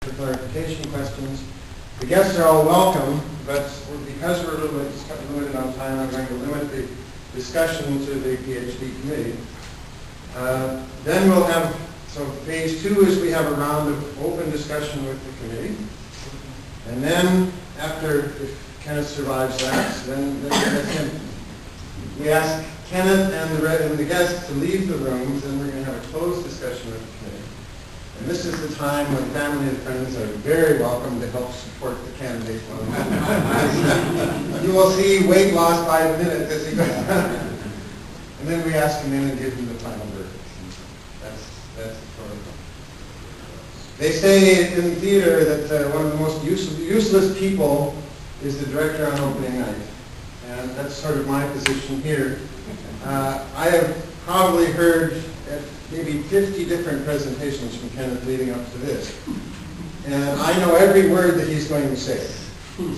For clarification questions. The guests are all welcome, but because we're a little bit limited on time, I'm going to limit the discussion to the PhD committee. Then we'll have, so phase 2 is we have a round of open discussion with the committee. And then after, if Kenneth survives that, then we ask Kenneth and the guests to leave the rooms, and we're going to have a closed discussion with the committee. And this is the time when family and friends are very welcome to help support the candidate. You will see weight loss by the minute as he goes. And then we ask him in and give him the final verdict. That's the story. They say in theater that one of the most useless people is the director on opening night. And that's sort of my position here. I have probably heard maybe 50 different presentations from Kenneth leading up to this. And I know every word that he's going to say.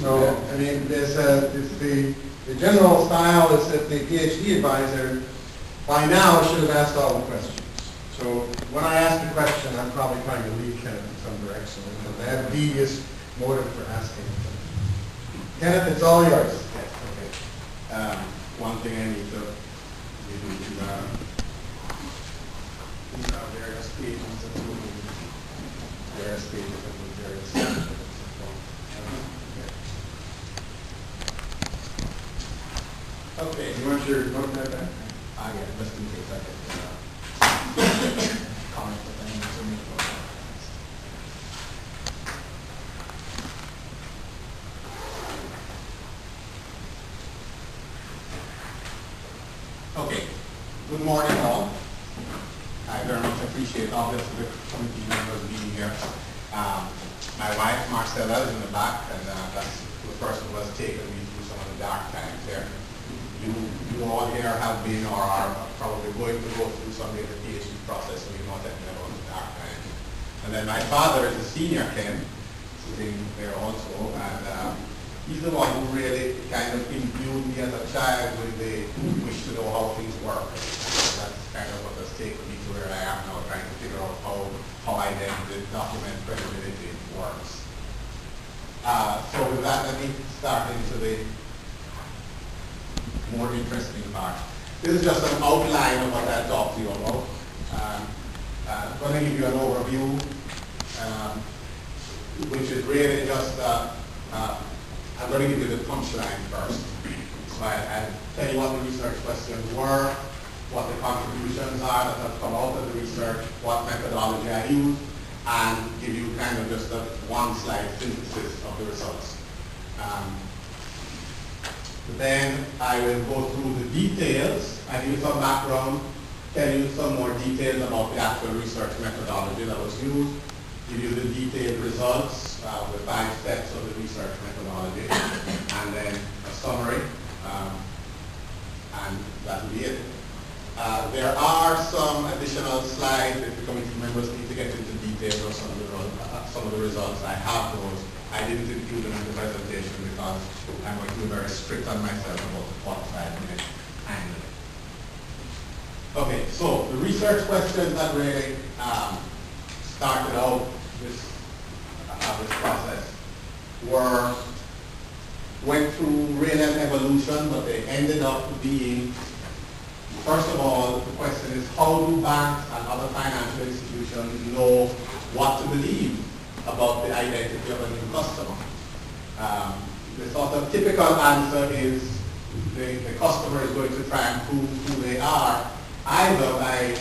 So, I mean, the general style is that the PhD advisor, by now, should have asked all the questions. So, when I ask a question, I'm probably trying to lead Kenneth in some direction. And I have a devious motive for asking it. Kenneth, it's all yours. Yes, okay. One thing I need to these are various pages that will be various pages that will be various sections. Okay. You want your notepad back? Yeah, just in case I can comment with any to me. Okay. Good morning, all. I very much appreciate obviously the committee members being here. My wife, Marcella, is in the back, and that's the person who has taken me through some of the dark times there. You all here have been or are probably going to go through some of the PhD process, so you know something about the dark times. And then my father is a senior Ken, sitting there also, and he's the one who really kind of imbued me as a child with the wish to know how things work. That's kind of what has taken me to where I am now, trying to figure out how I then document credibility works. So with that, let me start into the more interesting part. This is just an outline of what I'll talk to you about. I'm going to give you an overview, which is really just, I'm going to give you the punchline first. So I'll tell you what the research questions were, what the contributions are that have come out of the research, what methodology I use, and give you kind of just a one-slide synthesis of the results. Then I will go through the details, I give you some background, tell you some more details about the actual research methodology that was used, give you the detailed results, the 5 steps of the research methodology, and then a summary, and that will be it. There are some additional slides if the committee members need to get into details of some of the results. I have those. I didn't include them in the presentation because I'm going to be very strict on myself about the 45-minute time limit. Okay, so the research questions that really started out this process went through really an evolution, but they ended up being, first of all, the question is how do banks and other financial institutions know what to believe about the identity of a new customer? The sort of typical answer is the customer is going to try and prove who they are, either by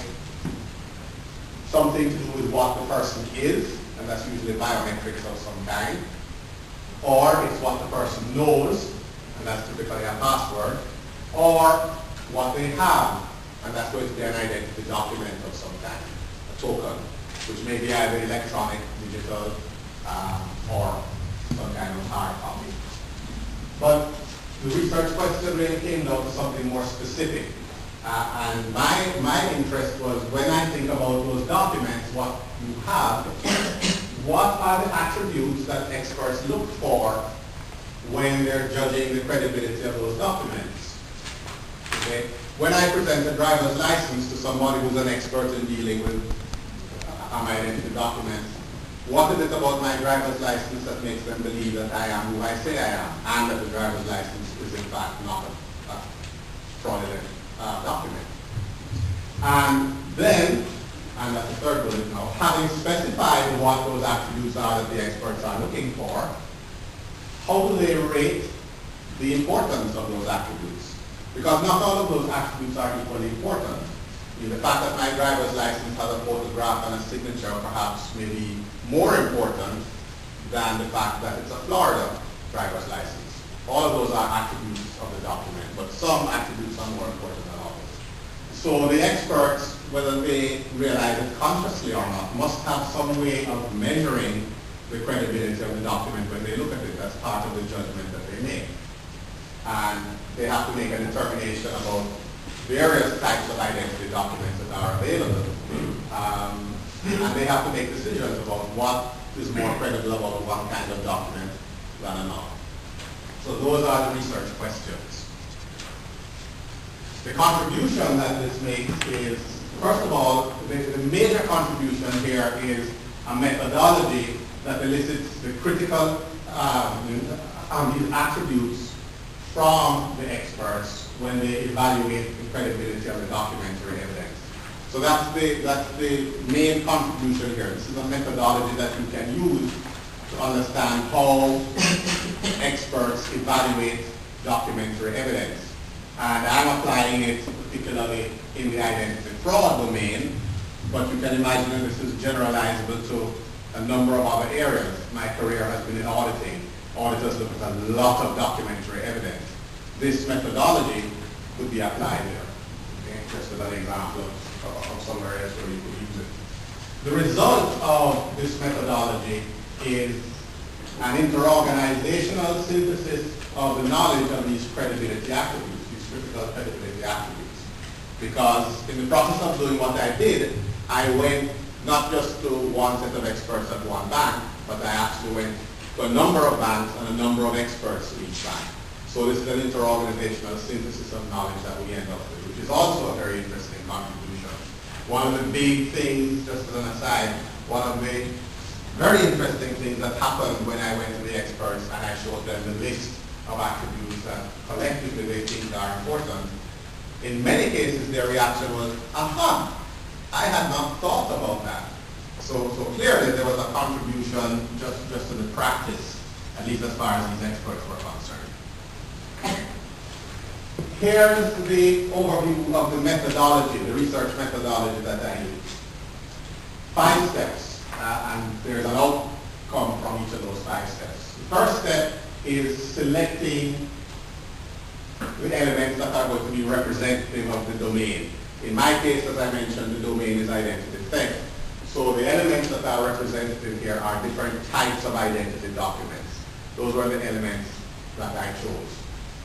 something to do with what the person is, and that's usually biometrics of some kind, or it's what the person knows, and that's typically a password, or what they have, and that's going to be an identity document of some kind, a token, which may be either electronic, digital, or some kind of hard copy. But the research question really came down to something more specific. And my interest was when I think about those documents, what you have, what are the attributes that experts look for when they're judging the credibility of those documents? Okay? When I present a driver's license to somebody who's an expert in dealing with identity documents, What is it about my driver's license that makes them believe that I am who I say I am, and that the driver's license is in fact not a fraudulent document? And then, and that's the third bullet now, having specified what those attributes are that the experts are looking for, how do they rate the importance of those attributes? Because not all of those attributes are equally important. The fact that my driver's license has a photograph and a signature perhaps may be more important than the fact that it's a Florida driver's license. All of those are attributes of the document, but some attributes are more important than others. So the experts, whether they realize it consciously or not, must have some way of measuring the credibility of the document when they look at it as part of the judgment that they make. And they have to make a determination about various types of identity documents that are available. And they have to make decisions about what is more credible about one kind of document than another. So those are the research questions. The contribution that this makes is, first of all, the major contribution here is a methodology that elicits the critical these attributes from the experts when they evaluate the credibility of the documentary evidence. So that's the main contribution here. This is a methodology that you can use to understand how experts evaluate documentary evidence. And I'm applying it particularly in the identity fraud domain, but you can imagine that this is generalizable to a number of other areas. My career has been in auditing. Auditors look at a lot of documentary evidence. This methodology could be applied there. Okay? Just as an example of some areas where you could use it. The result of this methodology is an interorganizational synthesis of the knowledge of these credibility attributes, these critical credibility attributes. Because in the process of doing what I did, I went not just to one set of experts at one bank, but I actually went to a number of banks and a number of experts in each bank. So this is an interorganizational synthesis of knowledge that we end up with, which is also a very interesting contribution. One of the big things, just as an aside, one of the very interesting things that happened when I went to the experts and I showed them the list of attributes that collectively they think are important, in many cases their reaction was, aha, I had not thought about that. So clearly there was a contribution just to the practice, at least as far as these experts were concerned. Here's the overview of the methodology, the research methodology that I use. 5 steps, and there's an outcome from each of those 5 steps. The first step is selecting the elements that are going to be representative of the domain. In my case, as I mentioned, the domain is identity theft. So the elements that are representative here are different types of identity documents. Those were the elements that I chose.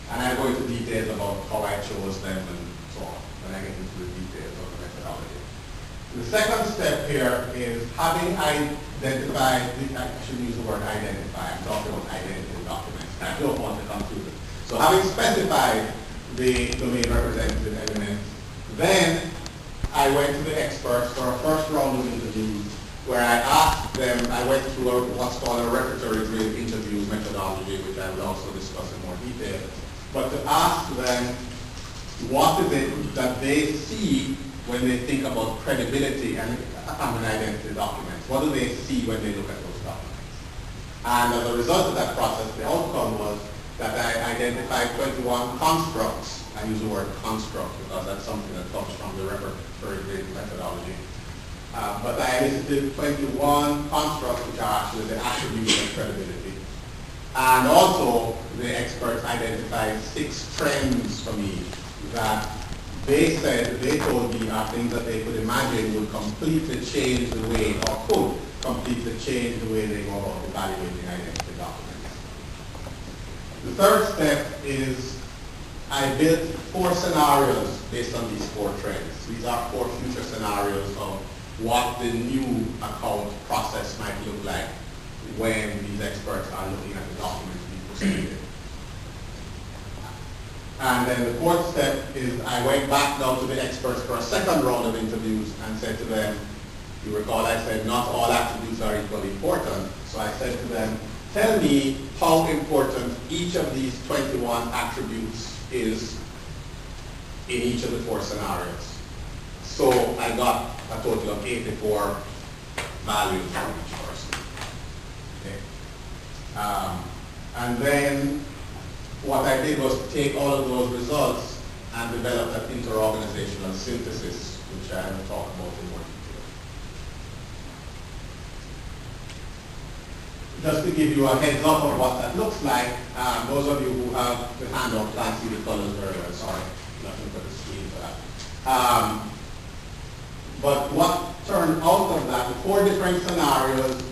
And I'll go into details about how I chose them and so on when I get into the details of the methodology. The second step here is having identified, I should use the word identify, I'm talking about identity documents. I don't want to confuse it. So having specified the domain representative elements, then I went to the experts for a first round of interviews where I asked them, I went through what's called a repertory drill interviews methodology, which I will also discuss in more detail. But to ask them what is it that they see when they think about credibility and identity documents. What do they see when they look at those documents? And as a result of that process, the outcome was that I identified 21 constructs. I use the word construct because that's something that comes from the repertory drill methodology. But I listed 21 constructs which are actually the attributes of credibility. And also, the experts identified 6 trends for me that they said, they told me are things that they could imagine would completely change the way, or could completely change the way they go about evaluating identity documents. The third step is I built 4 scenarios based on these 4 trends. These are 4 future scenarios of what the new account process might look like when these experts are looking at the documents being proceeded. And then the 4th step is I went back now to the experts for a second round of interviews and said to them, You recall I said not all attributes are equally important. So I said to them, tell me how important each of these 21 attributes is in each of the 4 scenarios. So I got a total of 84 values for each person. Okay. And then what I did was take all of those results and develop an interorganizational synthesis, which I will talk about in more detail. Just to give you a heads up of what that looks like, those of you who have the handout can't see the colors very well, sorry, nothing but the screen for that. But what turned out of that, the 4 different scenarios